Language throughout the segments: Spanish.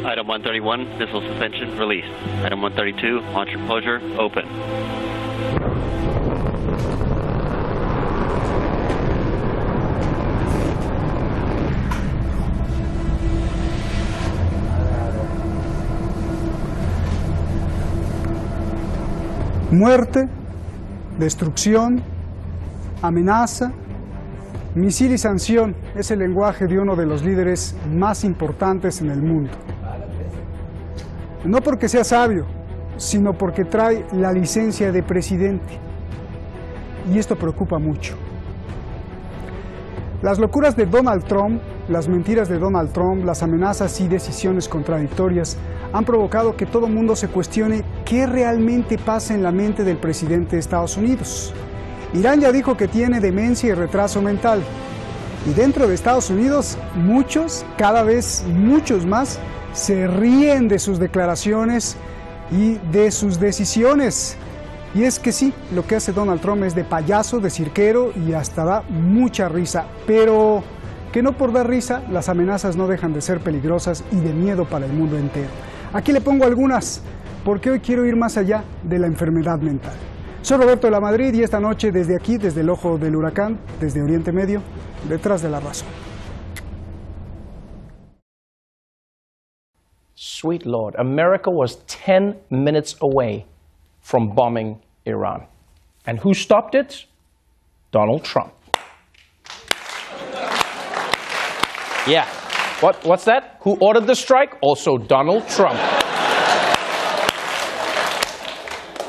Item 131, missile suspension released. Item 132, launch enclosure open. Muerte, destrucción, amenaza, misil y sanción es el lenguaje de uno de los líderes más importantes en el mundo. No porque sea sabio, sino porque trae la licencia de presidente. Y esto preocupa mucho. Las locuras de Donald Trump, las mentiras de Donald Trump, las amenazas y decisiones contradictorias han provocado que todo el mundo se cuestione qué realmente pasa en la mente del presidente de Estados Unidos. Irán ya dijo que tiene demencia y retraso mental. Y dentro de Estados Unidos, muchos, cada vez muchos más, se ríen de sus declaraciones y de sus decisiones. Y es que sí, lo que hace Donald Trump es de payaso, de cirquero y hasta da mucha risa. Pero que no por dar risa, las amenazas no dejan de ser peligrosas y de miedo para el mundo entero. Aquí le pongo algunas, porque hoy quiero ir más allá de la enfermedad mental. Soy Roberto de la Madrid y esta noche desde aquí, desde el ojo del huracán, desde Oriente Medio, detrás de la razón. Sweet Lord, America was 10 minutes away from bombing Iran. And who stopped it? Donald Trump. Yeah. What's that? Who ordered the strike? Also Donald Trump.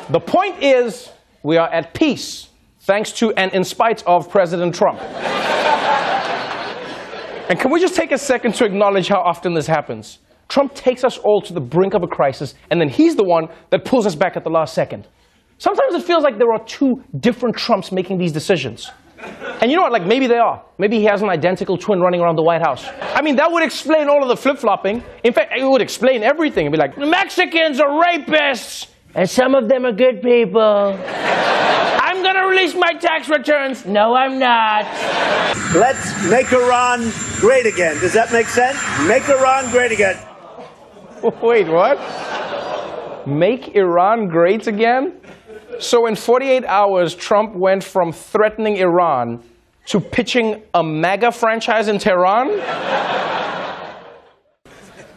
The point is, we are at peace, thanks to and in spite of President Trump. And can we just take a second to acknowledge how often this happens? Trump takes us all to the brink of a crisis, and then he's the one that pulls us back at the last second. Sometimes it feels like there are two different Trumps making these decisions. And you know what, like maybe they are. Maybe he has an identical twin running around the White House. I mean, that would explain all of the flip-flopping. In fact, it would explain everything. It'd be like, the Mexicans are rapists, and some of them are good people. I'm gonna release my tax returns. No, I'm not. Let's make Iran great again. Does that make sense? Make Iran great again. Wait, what? Make Iran great again? So in 48 hours, Trump went from threatening Iran to pitching a MAGA franchise in Tehran?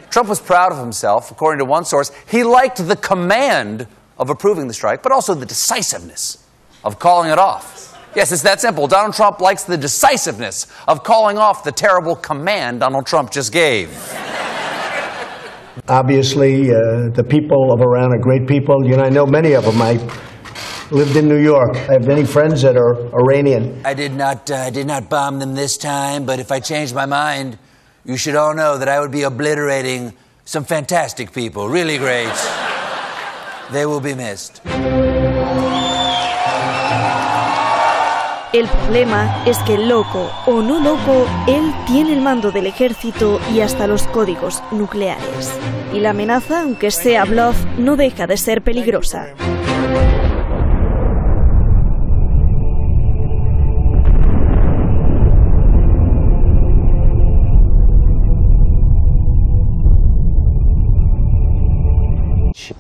Trump was proud of himself. According to one source, he liked the command of approving the strike, but also the decisiveness of calling it off. Yes, it's that simple. Donald Trump likes the decisiveness of calling off the terrible command Donald Trump just gave. Obviously, the people of Iran are great people. You know, I know many of them. I lived in New York. I have many friends that are Iranian. I did not bomb them this time, but if I changed my mind, you should all know that I would be obliterating some fantastic people. Really great. They will be missed. El problema es que loco o no loco, él tiene el mando del ejército y hasta los códigos nucleares. Y la amenaza, aunque sea bluff, no deja de ser peligrosa.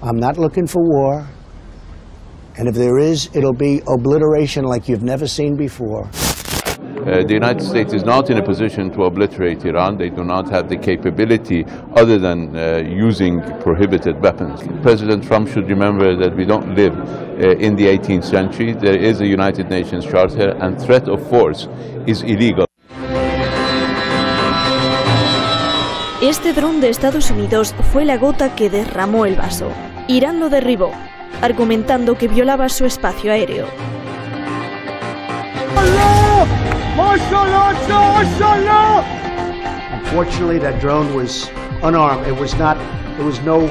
I'm not looking for war. And if there is, it'll be obliteration like you've never seen before. The United States is not in a position to obliterate Iran. They do not have the capability other than using prohibited weapons. President Trump should remember that we don't live in the 18th century. There is a United Nations Charter, and threat of force is illegal. Este dron de Estados Unidos fue la gota que derramó el vaso. Irán lo derribó, argumentando que violaba su espacio aéreo. Unfortunately, that drone was unarmed. There was no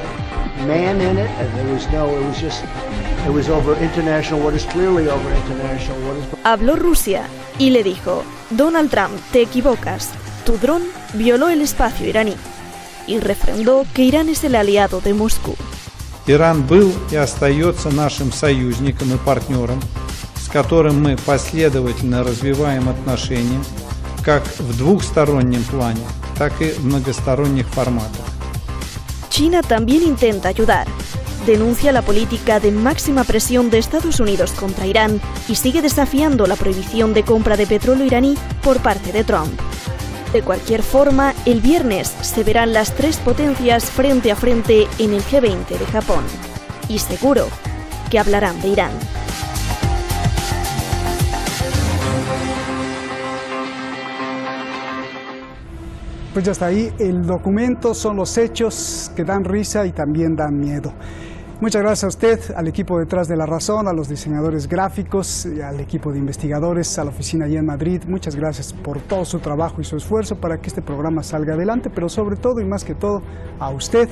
man in it, and it was over international waters, clearly over international waters. Habló Rusia y le dijo: Donald Trump, te equivocas. Tu dron violó el espacio iraní. Y refrendó que Irán es el aliado de Moscú. Иран был и остается нашим союзником и партнером, с которым мы последовательно развиваем отношения как в двухстороннем плане, так и в многосторонних форматах. China también intenta ayudar. Denuncia la política de máxima presión de Estados Unidos contra Irán y sigue desafiando la prohibición de compra de petróleo iraní por parte de Trump. De cualquier forma, el viernes se verán las tres potencias frente a frente en el G20 de Japón. Y seguro que hablarán de Irán. Pues ya está ahí, el documento, son los hechos que dan risa y también dan miedo. Muchas gracias a usted, al equipo detrás de La Razón, a los diseñadores gráficos, al equipo de investigadores, a la oficina allá en Madrid. Muchas gracias por todo su trabajo y su esfuerzo para que este programa salga adelante, pero sobre todo y más que todo a usted,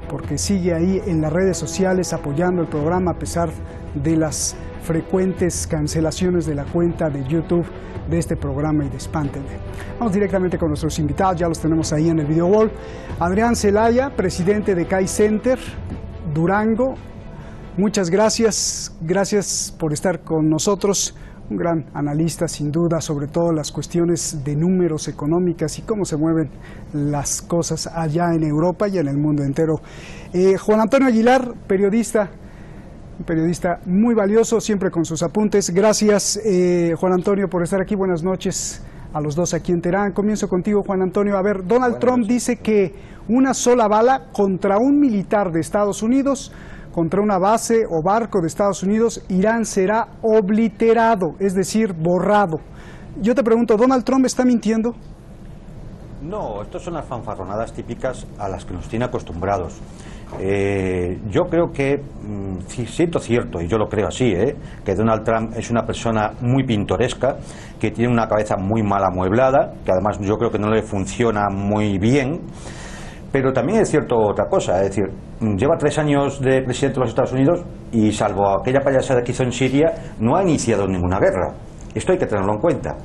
porque sigue ahí en las redes sociales apoyando el programa a pesar de las frecuentes cancelaciones de la cuenta de YouTube de este programa y de Espánteme. Vamos directamente con nuestros invitados, ya los tenemos ahí en el video wall. Adrián Celaya, presidente de CAI Center, Durango, muchas gracias, gracias por estar con nosotros, un gran analista sin duda, sobre todo las cuestiones de números económicas y cómo se mueven las cosas allá en Europa y en el mundo entero. Juan Antonio Aguilar, periodista, un periodista muy valioso, siempre con sus apuntes. Gracias, Juan Antonio, por estar aquí. Buenas noches a los dos aquí en Teherán. Comienzo contigo, Juan Antonio. A ver, Donald Trump dice que una sola bala contra un militar de Estados Unidos, contra una base o barco de Estados Unidos, Irán será obliterado, es decir, borrado. Yo te pregunto, ¿Donald Trump está mintiendo? No, estas son las fanfarronadas típicas a las que nos tiene acostumbrados. Yo creo que, siento cierto, y yo lo creo así, que Donald Trump es una persona muy pintoresca, que tiene una cabeza muy mal amueblada, que además yo creo que no le funciona muy bien, pero también es cierto otra cosa, es decir, lleva 3 años de presidente de los Estados Unidos y salvo aquella payasada que hizo en Siria, no ha iniciado ninguna guerra. Esto hay que tenerlo en cuenta.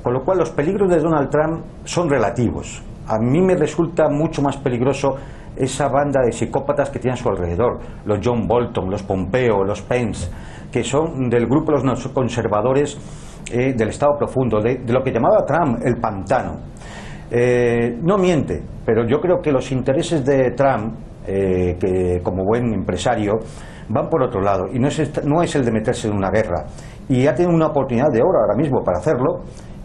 Con lo cual los peligros de Donald Trump son relativos. A mí me resulta mucho más peligroso esa banda de psicópatas que tiene a su alrededor, los John Bolton, los Pompeo, los Pence, que son del grupo de los conservadores del Estado profundo, de lo que llamaba Trump el pantano. No miente, pero yo creo que los intereses de Trump, que como buen empresario, van por otro lado, y no es el de meterse en una guerra. Y ha tenido una oportunidad de oro ahora mismo para hacerlo,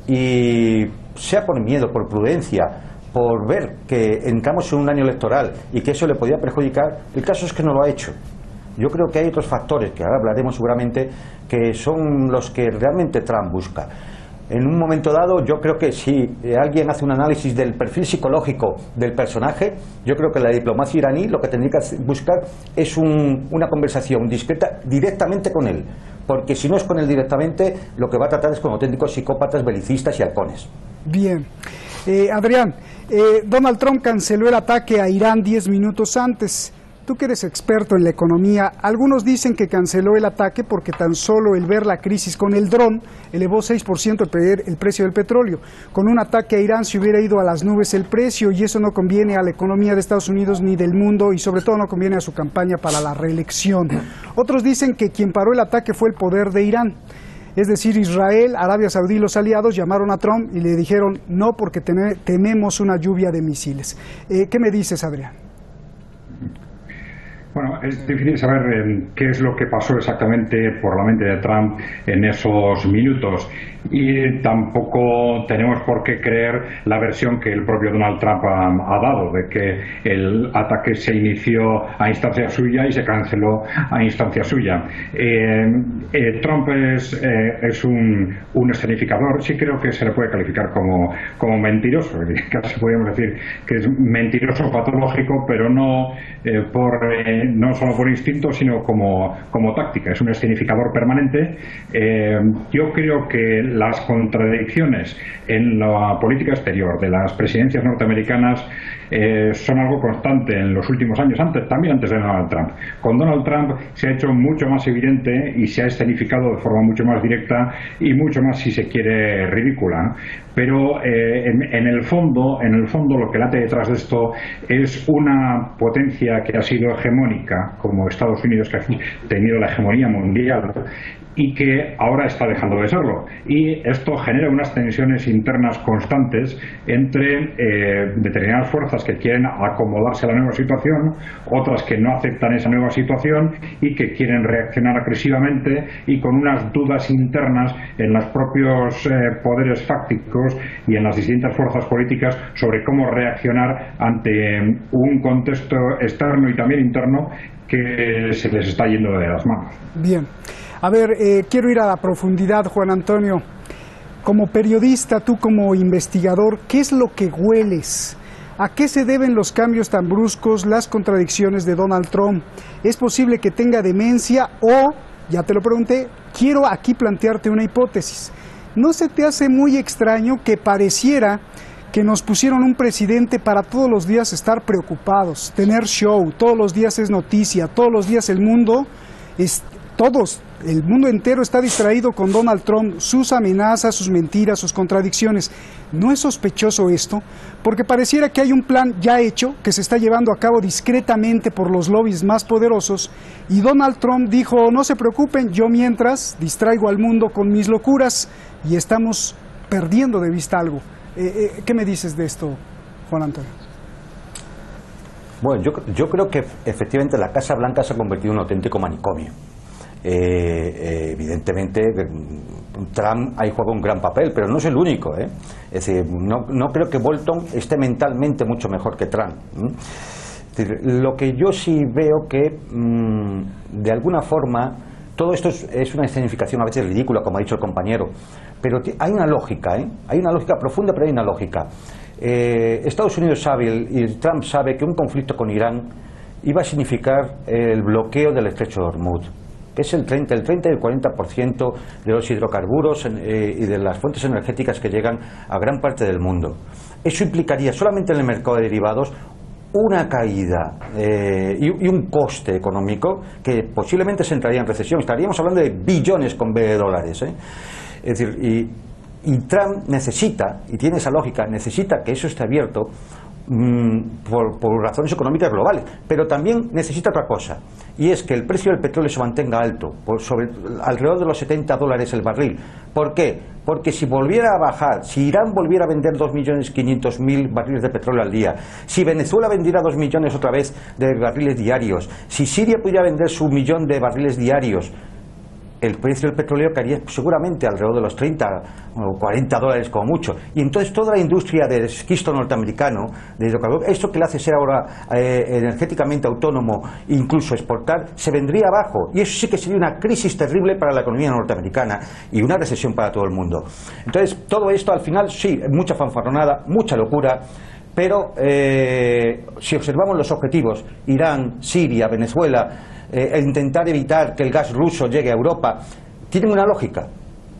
y sea por miedo, por prudencia, por ver que entramos en un año electoral y que eso le podía perjudicar, el caso es que no lo ha hecho. Yo creo que hay otros factores, que ahora hablaremos seguramente, que son los que realmente Trump busca. En un momento dado, yo creo que si alguien hace un análisis del perfil psicológico del personaje, yo creo que la diplomacia iraní lo que tendría que buscar es una conversación discreta directamente con él, porque si no es con él directamente, lo que va a tratar es con auténticos psicópatas, belicistas y halcones. Bien. Adrián, Donald Trump canceló el ataque a Irán 10 minutos antes. Tú que eres experto en la economía, algunos dicen que canceló el ataque porque tan solo el ver la crisis con el dron elevó 6% el precio del petróleo. Con un ataque a Irán se hubiera ido a las nubes el precio y eso no conviene a la economía de Estados Unidos ni del mundo y sobre todo no conviene a su campaña para la reelección. Otros dicen que quien paró el ataque fue el poder de Irán. Es decir, Israel, Arabia Saudí y los aliados llamaron a Trump y le dijeron no porque tememos una lluvia de misiles. ¿Qué me dices, Adrián? Bueno, es difícil saber qué es lo que pasó exactamente por la mente de Trump en esos minutos y tampoco tenemos por qué creer la versión que el propio Donald Trump ha dado, de que el ataque se inició a instancia suya y se canceló a instancia suya. Trump es un escenificador, sí creo que se le puede calificar como mentiroso, casi podríamos decir que es mentiroso patológico, pero no solo por instinto, sino como táctica. Es un escenificador permanente. Yo creo que las contradicciones en la política exterior de las presidencias norteamericanas son algo constante en los últimos años, también antes de Donald Trump. Con Donald Trump se ha hecho mucho más evidente y se ha escenificado de forma mucho más directa y mucho más, si se quiere, ridícula. Pero en el fondo lo que late detrás de esto es una potencia que ha sido hegemónica, como Estados Unidos, que ha tenido la hegemonía mundial, y que ahora está dejando de serlo. Y esto genera unas tensiones internas constantes entre determinadas fuerzas que quieren acomodarse a la nueva situación, otras que no aceptan esa nueva situación y que quieren reaccionar agresivamente, y con unas dudas internas en los propios poderes fácticos y en las distintas fuerzas políticas sobre cómo reaccionar ante un contexto externo y también interno que se les está yendo de las manos. Bien. A ver, quiero ir a la profundidad, Juan Antonio. Como periodista, tú como investigador, ¿qué es lo que hueles? ¿A qué se deben los cambios tan bruscos, las contradicciones de Donald Trump? ¿Es posible que tenga demencia o, ya te lo pregunté, quiero aquí plantearte una hipótesis? ¿No se te hace muy extraño que pareciera que nos pusieron un presidente para todos los días estar preocupados, tener show, todos los días es noticia, todos los días el mundo el mundo entero está distraído con Donald Trump, sus amenazas, sus mentiras, sus contradicciones? ¿No es sospechoso esto? Porque pareciera que hay un plan ya hecho, que se está llevando a cabo discretamente por los lobbies más poderosos, y Donald Trump dijo, no se preocupen, yo mientras distraigo al mundo con mis locuras, y estamos perdiendo de vista algo. ¿Qué me dices de esto, Juan Antonio? Bueno, yo creo que efectivamente la Casa Blanca se ha convertido en un auténtico manicomio. Evidentemente Trump ahí juega un gran papel, pero no es el único, Es decir, no creo que Bolton esté mentalmente mucho mejor que Trump. Es decir, lo que yo sí veo que de alguna forma todo esto es una escenificación a veces ridícula, como ha dicho el compañero, pero hay una lógica, hay una lógica profunda, pero hay una lógica. Estados Unidos sabe y Trump sabe que un conflicto con Irán iba a significar el bloqueo del estrecho de Hormuz, que es el 30 y el 40% de los hidrocarburos y de las fuentes energéticas que llegan a gran parte del mundo. Eso implicaría solamente en el mercado de derivados una caída y un coste económico que posiblemente se entraría en recesión. Estaríamos hablando de billones con B de dólares. Es decir, y Trump necesita, y tiene esa lógica, necesita que eso esté abierto por razones económicas globales, pero también necesita otra cosa, y es que el precio del petróleo se mantenga alto, alrededor de los $70 el barril. ¿Por qué? Porque si volviera a bajar, si Irán volviera a vender 2.500.000 barriles de petróleo al día, si Venezuela vendiera 2 millones otra vez de barriles diarios, si Siria pudiera vender su 1 millón de barriles diarios, el precio del petróleo caería seguramente alrededor de los 30 o 40 dólares como mucho. Y entonces toda la industria del esquisto norteamericano, de hidrocarburos, esto que le hace ser ahora energéticamente autónomo, incluso exportar, se vendría abajo. Y eso sí que sería una crisis terrible para la economía norteamericana y una recesión para todo el mundo. Entonces todo esto al final, sí, mucha fanfarronada, mucha locura. Pero si observamos los objetivos, Irán, Siria, Venezuela, intentar evitar que el gas ruso llegue a Europa, tienen una lógica.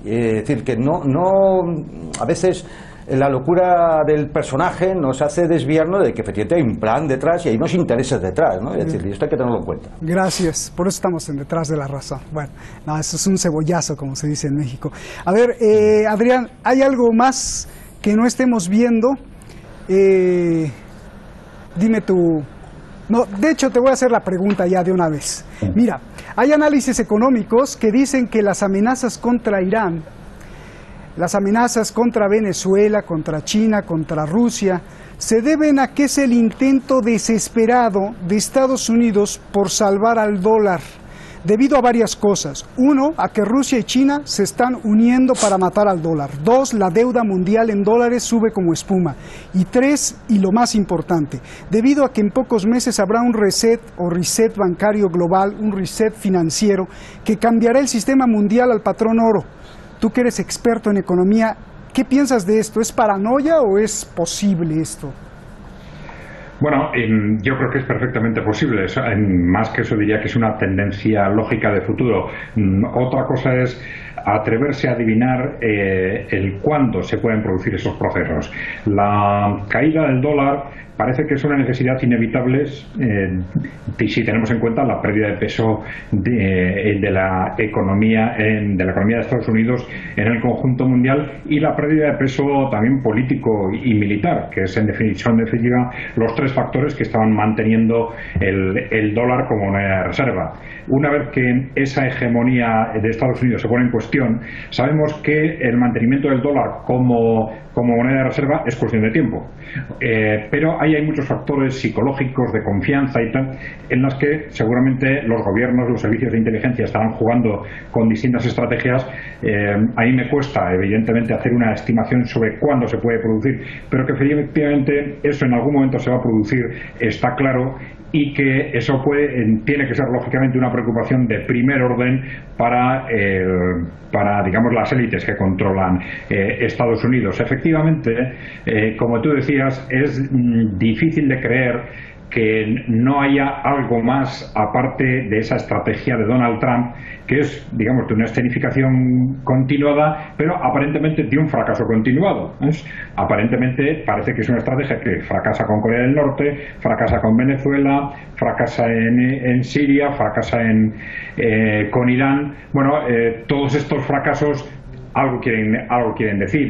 Es decir, que a veces la locura del personaje nos hace desviarnos de que efectivamente hay un plan detrás y hay unos intereses detrás, ¿no? Es decir, y esto hay que tenerlo en cuenta. Gracias, por eso estamos en Detrás de la Razón. Bueno, no, eso es un cebollazo, como se dice en México. A ver, Adrián, ¿hay algo más que no estemos viendo? Dime tú. No, de hecho te voy a hacer la pregunta ya de una vez. Mira, hay análisis económicos que dicen que las amenazas contra Irán, las amenazas contra Venezuela, contra China, contra Rusia, se deben a que es el intento desesperado de Estados Unidos por salvar al dólar, debido a varias cosas. Uno, a que Rusia y China se están uniendo para matar al dólar. Dos, la deuda mundial en dólares sube como espuma. Y tres, y lo más importante, debido a que en pocos meses habrá un reset bancario global, un reset financiero, que cambiará el sistema mundial al patrón oro. Tú que eres experto en economía, ¿qué piensas de esto? ¿Es paranoia o es posible esto? Bueno, yo creo que es perfectamente posible. Más que eso diría que es una tendencia lógica de futuro. Otra cosa es atreverse a adivinar el cuándo se pueden producir esos procesos. La caída del dólar parece que es una necesidad inevitable si tenemos en cuenta la pérdida de peso de la economía de Estados Unidos en el conjunto mundial y la pérdida de peso también político y militar, que son en definitiva los tres factores que estaban manteniendo el dólar como moneda de reserva. Una vez que esa hegemonía de Estados Unidos se pone en cuestión, sabemos que el mantenimiento del dólar como moneda de reserva es cuestión de tiempo. Pero ahí hay muchos factores psicológicos, de confianza y tal, en las que seguramente los gobiernos, los servicios de inteligencia estarán jugando con distintas estrategias. A mí me cuesta, evidentemente, hacer una estimación sobre cuándo se puede producir, pero que efectivamente eso en algún momento se va a producir, está claro, y que eso tiene que ser lógicamente una preocupación de primer orden para digamos, las élites que controlan Estados Unidos. Efectivamente, como tú decías, es difícil de creer que no haya algo más aparte de esa estrategia de Donald Trump, que es, digamos, de una escenificación continuada, pero aparentemente de un fracaso continuado. Aparentemente parece que es una estrategia que fracasa con Corea del Norte, fracasa con Venezuela, fracasa en Siria, fracasa con Irán. Bueno, todos estos fracasos algo quieren decir.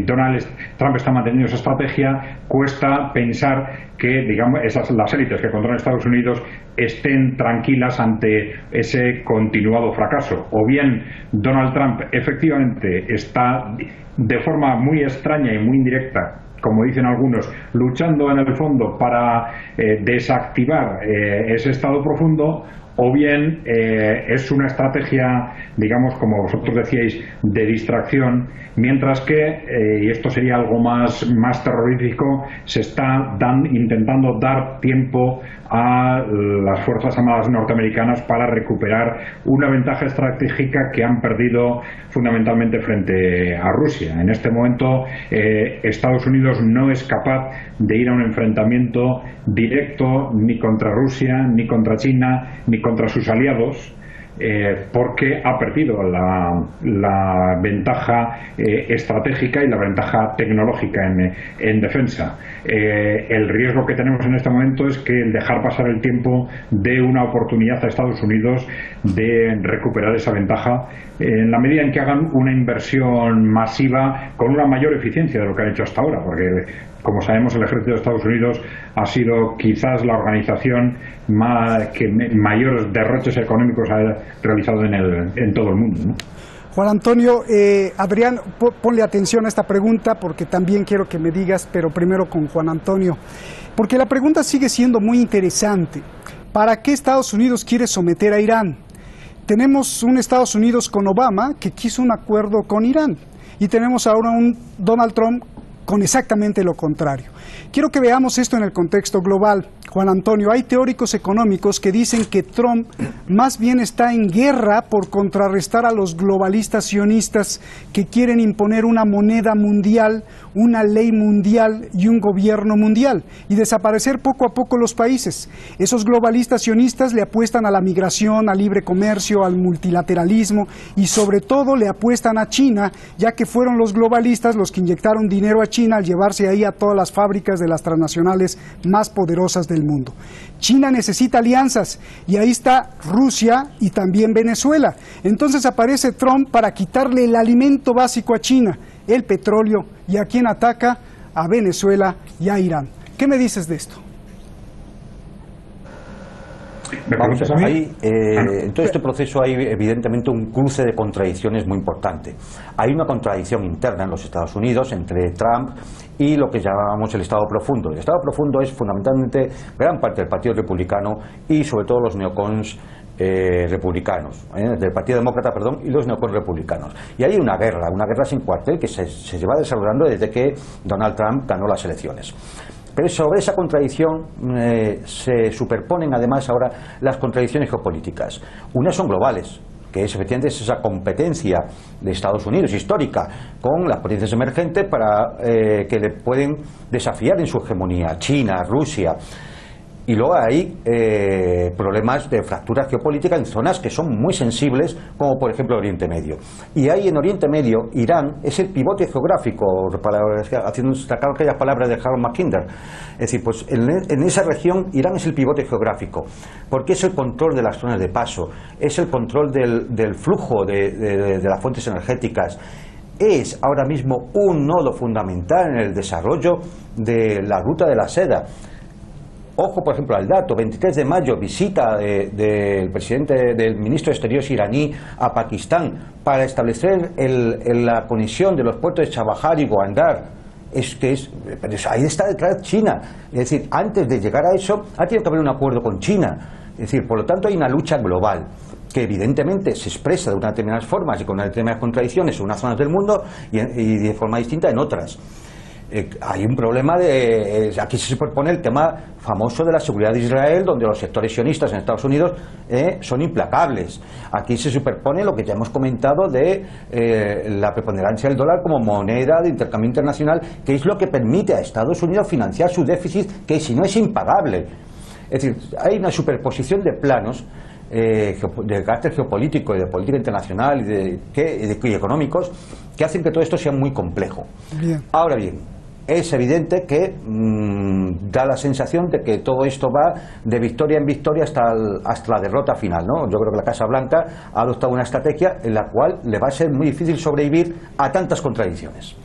Donald Trump está manteniendo esa estrategia. Cuesta pensar que, digamos, las élites que controlan Estados Unidos estén tranquilas ante ese continuado fracaso. O bien Donald Trump efectivamente está de forma muy extraña y muy indirecta, como dicen algunos, luchando en el fondo para desactivar ese estado profundo, o bien es una estrategia, digamos, como vosotros decíais, de distracción, mientras que, y esto sería algo más terrorífico, se está intentando dar tiempo a las Fuerzas Armadas norteamericanas para recuperar una ventaja estratégica que han perdido fundamentalmente frente a Rusia. En este momento Estados Unidos no es capaz de ir a un enfrentamiento directo ni contra Rusia, ni contra China, ni contra sus aliados, porque ha perdido la ventaja estratégica y la ventaja tecnológica en defensa. El riesgo que tenemos en este momento es que el dejar pasar el tiempo dé una oportunidad a Estados Unidos de recuperar esa ventaja en la medida en que hagan una inversión masiva con una mayor eficiencia de lo que han hecho hasta ahora, porque, como sabemos, el ejército de Estados Unidos ha sido quizás la organización que mayores derroches económicos ha realizado en todo el mundo, ¿no? Juan Antonio, Adrián, ponle atención a esta pregunta porque también quiero que me digas, pero primero con Juan Antonio, porque la pregunta sigue siendo muy interesante. ¿Para qué Estados Unidos quiere someter a Irán? Tenemos un Estados Unidos con Obama que quiso un acuerdo con Irán y tenemos ahora un Donald Trump con exactamente lo contrario. Quiero que veamos esto en el contexto global. Juan Antonio, hay teóricos económicos que dicen que Trump más bien está en guerra por contrarrestar a los globalistas sionistas que quieren imponer una moneda mundial, una ley mundial y un gobierno mundial y desaparecer poco a poco los países. Esos globalistas sionistas le apuestan a la migración, al libre comercio, al multilateralismo y sobre todo le apuestan a China, ya que fueron los globalistas los que inyectaron dinero a China al llevarse ahí a todas las fábricas de las transnacionales más poderosas del mundo. China necesita alianzas y ahí está Rusia y también Venezuela. Entonces aparece Trump para quitarle el alimento básico a China, el petróleo, y a quien ataca, a Venezuela y a Irán. ¿Qué me dices de esto? Vamos a ver, en todo este proceso hay evidentemente un cruce de contradicciones muy importante. Hay una contradicción interna en los Estados Unidos entre Trump y lo que llamamos el Estado profundo. El Estado profundo es fundamentalmente gran parte del Partido Republicano y sobre todo los neocons republicanos, del Partido Demócrata, y los neocons republicanos. Y hay una guerra sin cuartel que se lleva desarrollando desde que Donald Trump ganó las elecciones. Pero sobre esa contradicción se superponen además ahora las contradicciones geopolíticas. Unas son globales, que es efectivamente esa competencia de Estados Unidos histórica con las potencias emergentes para que le pueden desafiar en su hegemonía, China, Rusia. Y luego hay problemas de fractura geopolítica en zonas que son muy sensibles, como por ejemplo Oriente Medio. Y ahí en Oriente Medio, Irán es el pivote geográfico, haciendo destacar aquellas palabras de Harold Mackinder. Es decir, pues en esa región Irán es el pivote geográfico, porque es el control de las zonas de paso, es el control del flujo de las fuentes energéticas. Es ahora mismo un nodo fundamental en el desarrollo de la ruta de la seda. Ojo, por ejemplo, al dato, 23 de mayo, visita del ministro de Exteriores iraní a Pakistán para establecer la conexión de los puertos de Chabahar y Bandar. Ahí está detrás China. Es decir, antes de llegar a eso, ha tenido que haber un acuerdo con China. Es decir, por lo tanto, hay una lucha global que evidentemente se expresa de unas determinadas formas y con unas determinadas contradicciones en unas zonas del mundo y de forma distinta en otras. Hay un problema aquí se superpone el tema famoso de la seguridad de Israel, donde los sectores sionistas en Estados Unidos son implacables. Aquí se superpone lo que ya hemos comentado de la preponderancia del dólar como moneda de intercambio internacional, que es lo que permite a Estados Unidos financiar su déficit, que si no es impagable. Es decir, hay una superposición de planos de carácter geopolítico y de política internacional y económicos que hacen que todo esto sea muy complejo. Bien. Ahora bien, es evidente que da la sensación de que todo esto va de victoria en victoria hasta la derrota final, ¿no? Yo creo que la Casa Blanca ha adoptado una estrategia en la cual le va a ser muy difícil sobrevivir a tantas contradicciones.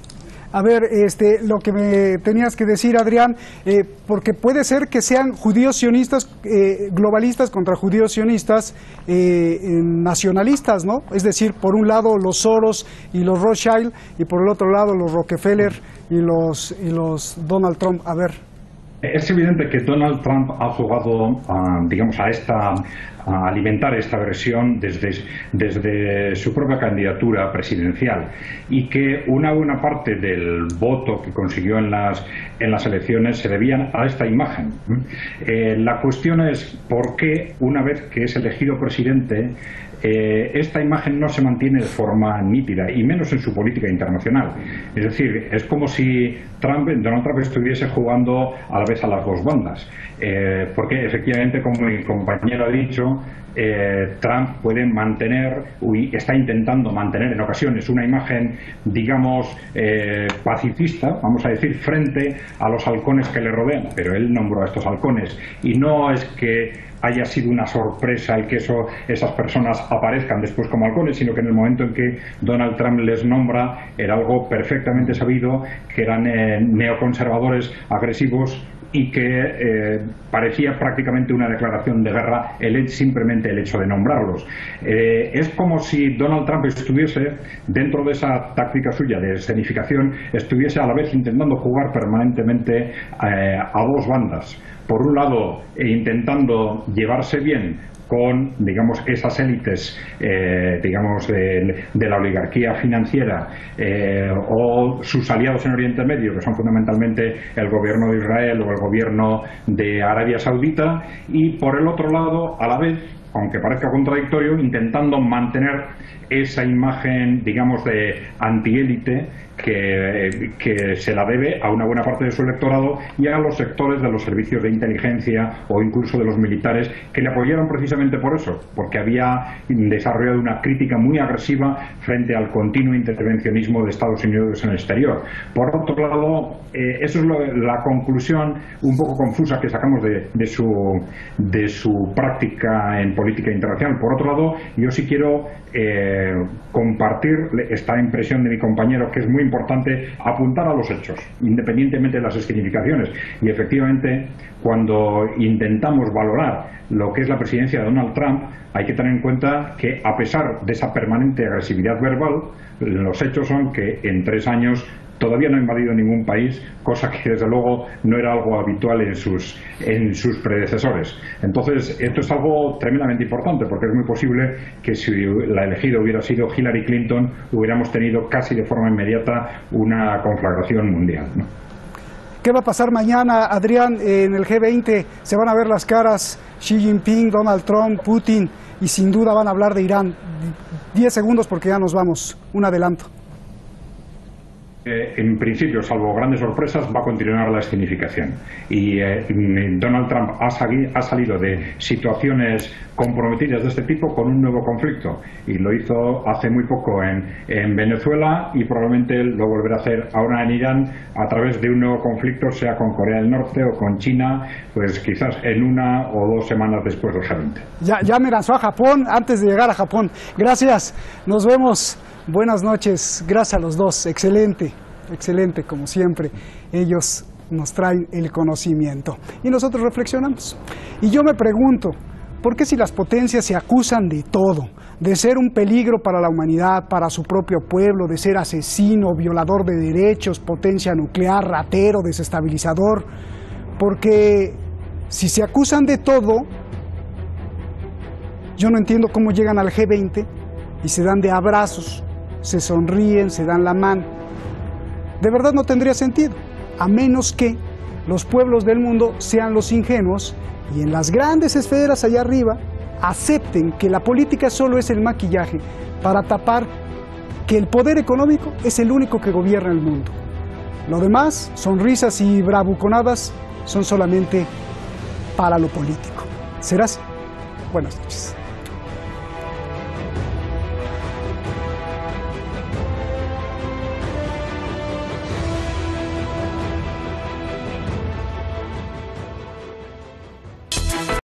A ver, lo que me tenías que decir, Adrián, porque puede ser que sean judíos sionistas, globalistas contra judíos sionistas nacionalistas, ¿no? Es decir, por un lado los Soros y los Rothschild y por el otro lado los Rockefeller y los Donald Trump. A ver. Es evidente que Donald Trump ha jugado, a alimentar esta versión desde su propia candidatura presidencial y que una buena parte del voto que consiguió en las elecciones se debían a esta imagen. La cuestión es por qué, una vez que es elegido presidente, esta imagen no se mantiene de forma nítida, y menos en su política internacional. Es decir, es como si Donald Trump estuviese jugando a la vez a las dos bandas, porque efectivamente, como mi compañero ha dicho, Trump puede mantener, está intentando mantener en ocasiones una imagen, digamos, pacifista, vamos a decir, frente a los halcones que le rodean, pero él nombró a estos halcones, y no es que haya sido una sorpresa el que esas personas aparezcan después como halcones, sino que en el momento en que Donald Trump les nombra era algo perfectamente sabido, que eran neoconservadores agresivos y que parecía prácticamente una declaración de guerra simplemente el hecho de nombrarlos. Es como si Donald Trump estuviese, dentro de esa táctica suya de escenificación, estuviese a la vez intentando jugar permanentemente a dos bandas. Por un lado, intentando llevarse bien con, digamos, esas élites, digamos, de la oligarquía financiera o sus aliados en Oriente Medio, que son fundamentalmente el gobierno de Israel o el gobierno de Arabia Saudita, y por el otro lado, a la vez, aunque parezca contradictorio, intentando mantener esa imagen, digamos, de antiélite que se la debe a una buena parte de su electorado y a los sectores de los servicios de inteligencia o incluso de los militares que le apoyaron precisamente por eso, porque había desarrollado una crítica muy agresiva frente al continuo intervencionismo de Estados Unidos en el exterior. Por otro lado, eso es la conclusión un poco confusa que sacamos de su práctica en política internacional. Por otro lado, yo sí quiero compartir esta impresión de mi compañero, que es muy importante apuntar a los hechos, independientemente de las escenificaciones. Y efectivamente, cuando intentamos valorar lo que es la presidencia de Donald Trump, hay que tener en cuenta que, a pesar de esa permanente agresividad verbal, los hechos son que en 3 años todavía no ha invadido ningún país, cosa que desde luego no era algo habitual en sus predecesores. Entonces, esto es algo tremendamente importante, porque es muy posible que si la elegida hubiera sido Hillary Clinton, hubiéramos tenido casi de forma inmediata una conflagración mundial, ¿no? ¿Qué va a pasar mañana, Adrián, en el G20? Se van a ver las caras Xi Jinping, Donald Trump, Putin, y sin duda van a hablar de Irán. 10 segundos porque ya nos vamos. Un adelanto. En principio, salvo grandes sorpresas, va a continuar la escenificación. Y Donald Trump ha salido de situaciones comprometidas de este tipo con un nuevo conflicto. Y lo hizo hace muy poco en Venezuela y probablemente lo volverá a hacer ahora en Irán a través de un nuevo conflicto, sea con Corea del Norte o con China, pues quizás en 1 o 2 semanas después del G20. Ya me lanzó a Japón antes de llegar a Japón. Gracias, nos vemos. Buenas noches, gracias a los dos, excelente, excelente como siempre, ellos nos traen el conocimiento y nosotros reflexionamos. Y yo me pregunto, ¿por qué si las potencias se acusan de todo, de ser un peligro para la humanidad, para su propio pueblo, de ser asesino, violador de derechos, potencia nuclear, ratero, desestabilizador? Porque si se acusan de todo, yo no entiendo cómo llegan al G20 y se dan de abrazos, se sonríen, se dan la mano. De verdad no tendría sentido, a menos que los pueblos del mundo sean los ingenuos y en las grandes esferas allá arriba acepten que la política solo es el maquillaje para tapar que el poder económico es el único que gobierna el mundo. Lo demás, sonrisas y bravuconadas, son solamente para lo político. ¿Será así? Buenas noches.